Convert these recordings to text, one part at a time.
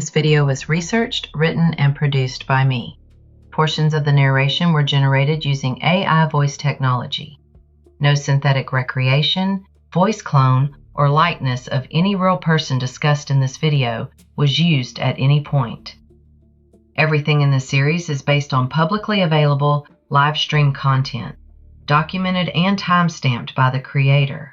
This video was researched, written, and produced by me. Portions of the narration were generated using AI voice technology. No synthetic recreation, voice clone, or likeness of any real person discussed in this video was used at any point. Everything in this series is based on publicly available live stream content, documented and time-stamped by the creator.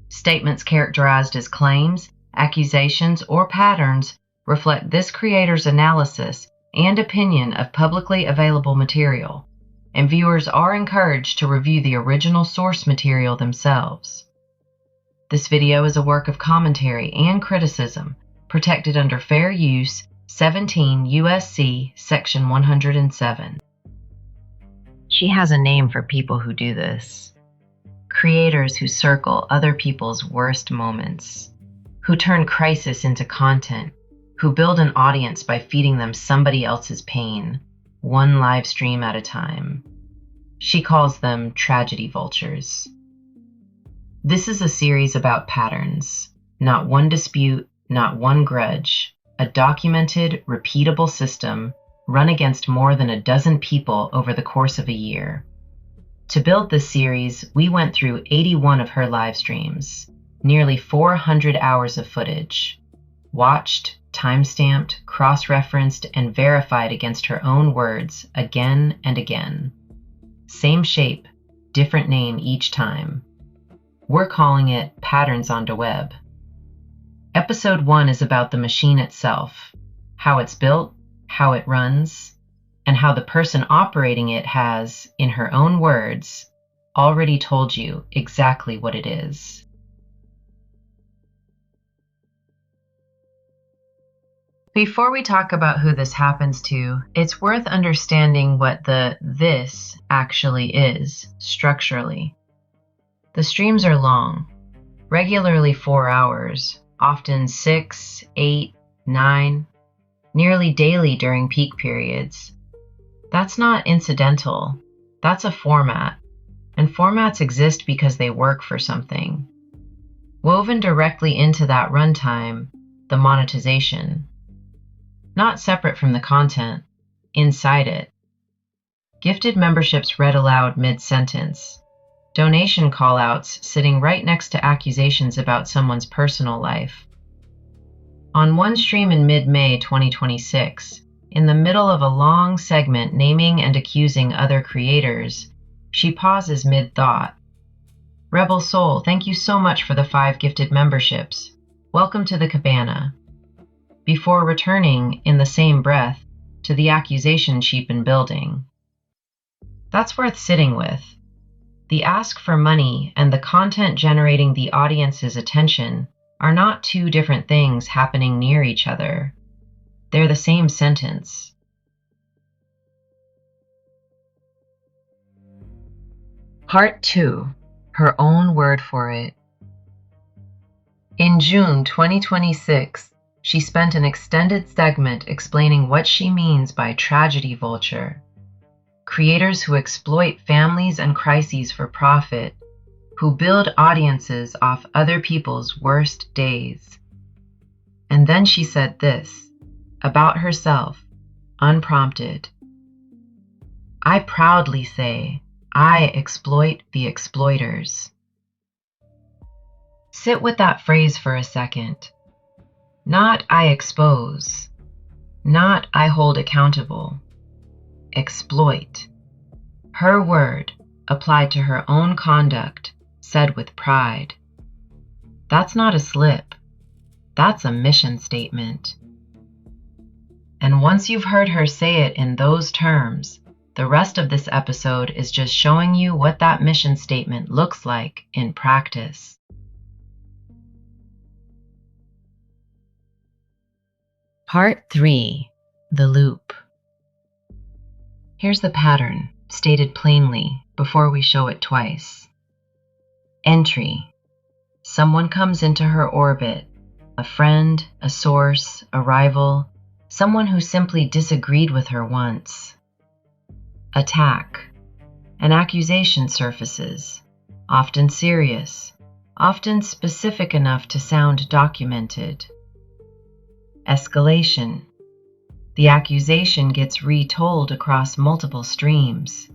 Statements characterized as claims, accusations, or patterns reflect this creator's analysis and opinion of publicly available material, and viewers are encouraged to review the original source material themselves. This video is a work of commentary and criticism protected under Fair Use 17 U.S.C. Section 107. She has a name for people who do this. Creators who circle other people's worst moments, who turn crisis into content, who build an audience by feeding them somebody else's pain, one live stream at a time. She calls them tragedy vultures. This is a series about patterns, not one dispute, not one grudge, a documented, repeatable system run against more than a dozen people over the course of a year. To build this series, we went through 81 of her live streams, nearly 400 hours of footage, watched, time-stamped, cross-referenced, and verified against her own words again and again. Same shape, different name each time. We're calling it Patterns on the Web. Episode 1 is about the machine itself, how it's built, how it runs, and how the person operating it has, in her own words, already told you exactly what it is. Before we talk about who this happens to, it's worth understanding what the "this" actually is, structurally. The streams are long, regularly 4 hours, often 6, 8, 9, nearly daily during peak periods. That's not incidental, that's a format, and formats exist because they work for something. Woven directly into that runtime, the monetization. Not separate from the content, inside it. Gifted memberships read aloud mid-sentence. Donation callouts sitting right next to accusations about someone's personal life. On one stream in mid-May 2026, in the middle of a long segment naming and accusing other creators, she pauses mid-thought. Rebel Soul, thank you so much for the 5 gifted memberships. Welcome to the cabana. Before returning, in the same breath, to the accusation she'd been building. That's worth sitting with. The ask for money and the content generating the audience's attention are not two different things happening near each other. They're the same sentence. Part 2. Her own word for it. In June 2026, she spent an extended segment explaining what she means by tragedy vulture. Creators who exploit families and crises for profit, who build audiences off other people's worst days. And then she said this, about herself, unprompted. I proudly say, I exploit the exploiters. Sit with that phrase for a second. Not I expose, not I hold accountable. Exploit. Her word, applied to her own conduct, said with pride. That's not a slip. That's a mission statement. And once you've heard her say it in those terms, the rest of this episode is just showing you what that mission statement looks like in practice. Part 3. The loop. Here's the pattern, stated plainly, before we show it twice. Entry. Someone comes into her orbit, a friend, a source, a rival, someone who simply disagreed with her once. Attack. An accusation surfaces, often serious, often specific enough to sound documented. escalation. The accusation gets retold across multiple streams.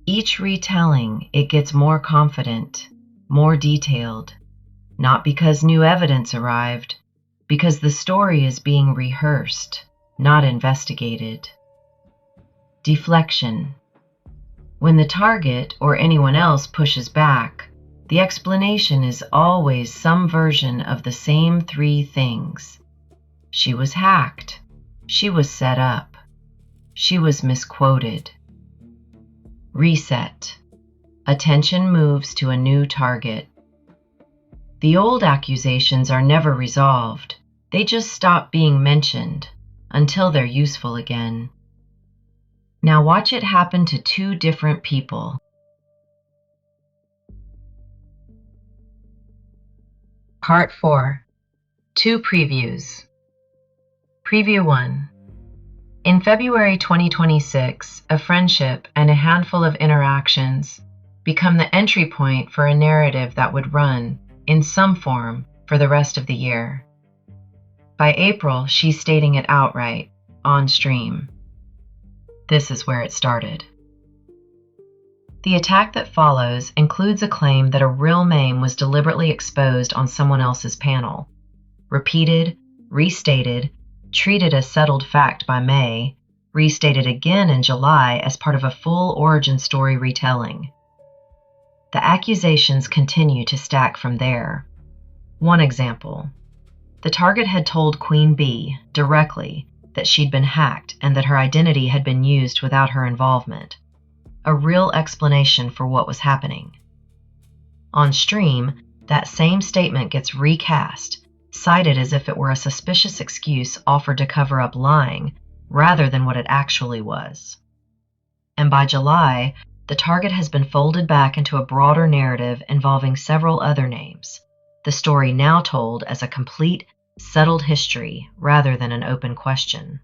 Each retelling, it gets more confident, more detailed, not because new evidence arrived, because the story is being rehearsed, not investigated. Deflection. When the target or anyone else pushes back, the explanation is always some version of the same three things. She was hacked. She was set up. She was misquoted. Reset. Attention moves to a new target. The old accusations are never resolved. They just stop being mentioned until they're useful again. Now watch it happen to two different people. Part 4. 2 previews. Preview 1. In February 2026, a friendship and a handful of interactions become the entry point for a narrative that would run, in some form, for the rest of the year. By April, she's stating it outright, on stream. This is where it started. The attack that follows includes a claim that a real name was deliberately exposed on someone else's panel, repeated, restated, treated as settled fact by May, restated again in July as part of a full origin story retelling. The accusations continue to stack from there. One example. The target had told Queen Bee directly that she'd been hacked and that her identity had been used without her involvement. A real explanation for what was happening. On stream, that same statement gets recast, cited as if it were a suspicious excuse offered to cover up lying rather than what it actually was. And by July, the target has been folded back into a broader narrative involving several other names, the story now told as a complete, settled history rather than an open question.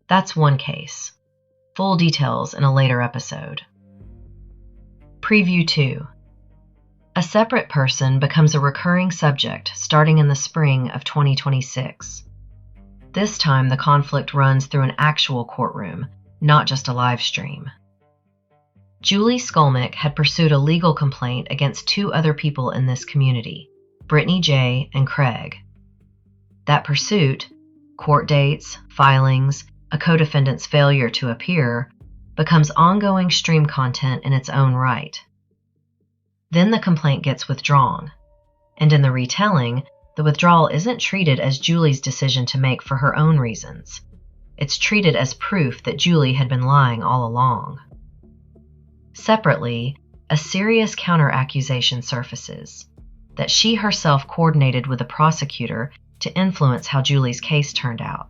That's one case. Full details in a later episode. Preview 2. A separate person becomes a recurring subject starting in the spring of 2026. This time the conflict runs through an actual courtroom, not just a live stream. Julie Skolnick had pursued a legal complaint against 2 other people in this community, Brittany J. and Craig. That pursuit, court dates, filings, a co-defendant's failure to appear, becomes ongoing stream content in its own right. Then the complaint gets withdrawn, and in the retelling, the withdrawal isn't treated as Julie's decision to make for her own reasons. It's treated as proof that Julie had been lying all along. Separately, a serious counter-accusation surfaces, that she herself coordinated with the prosecutor to influence how Julie's case turned out.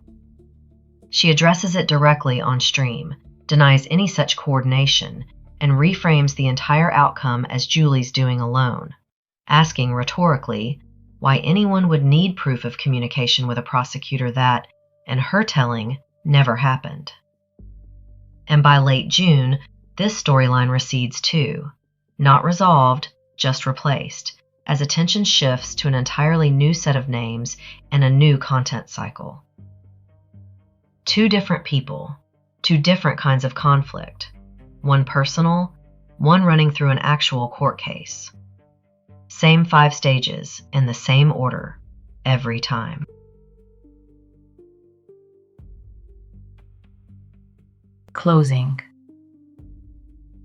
She addresses it directly on stream, denies any such coordination, and reframes the entire outcome as Julie's doing alone, asking rhetorically why anyone would need proof of communication with a prosecutor that, in her telling, never happened. And by late June, this storyline recedes too, not resolved, just replaced, as attention shifts to an entirely new set of names and a new content cycle. 2 different people, 2 different kinds of conflict, one personal, one running through an actual court case. Same 5 stages in the same order, every time. Closing.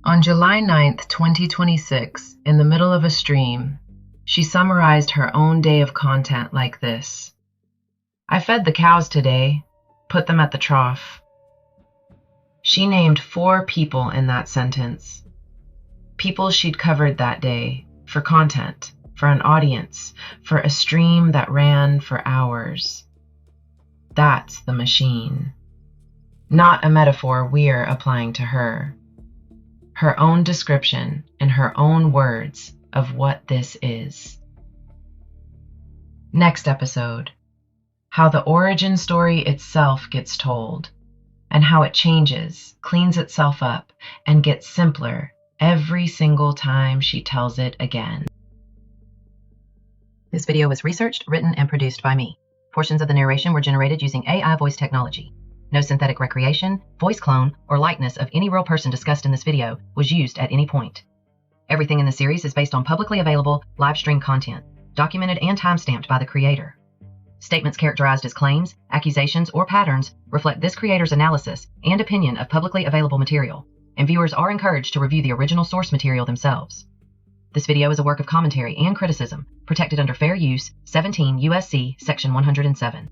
On July 9th, 2026, in the middle of a stream, she summarized her own day of content like this. I fed the cows today, put them at the trough. She named 4 people in that sentence. People she'd covered that day, for content, for an audience, for a stream that ran for hours. That's the machine. Not a metaphor we're applying to her. Her own description in her own words of what this is. Next episode, how the origin story itself gets told, and how it changes, cleans itself up, and gets simpler every single time she tells it again. This video was researched, written, and produced by me. Portions of the narration were generated using AI voice technology. No synthetic recreation, voice clone, or likeness of any real person discussed in this video was used at any point. Everything in the series is based on publicly available live stream content, documented and timestamped by the creator. Statements characterized as claims, accusations, or patterns reflect this creator's analysis and opinion of publicly available material, and viewers are encouraged to review the original source material themselves. This video is a work of commentary and criticism, protected under Fair Use, 17 U.S.C. Section 107.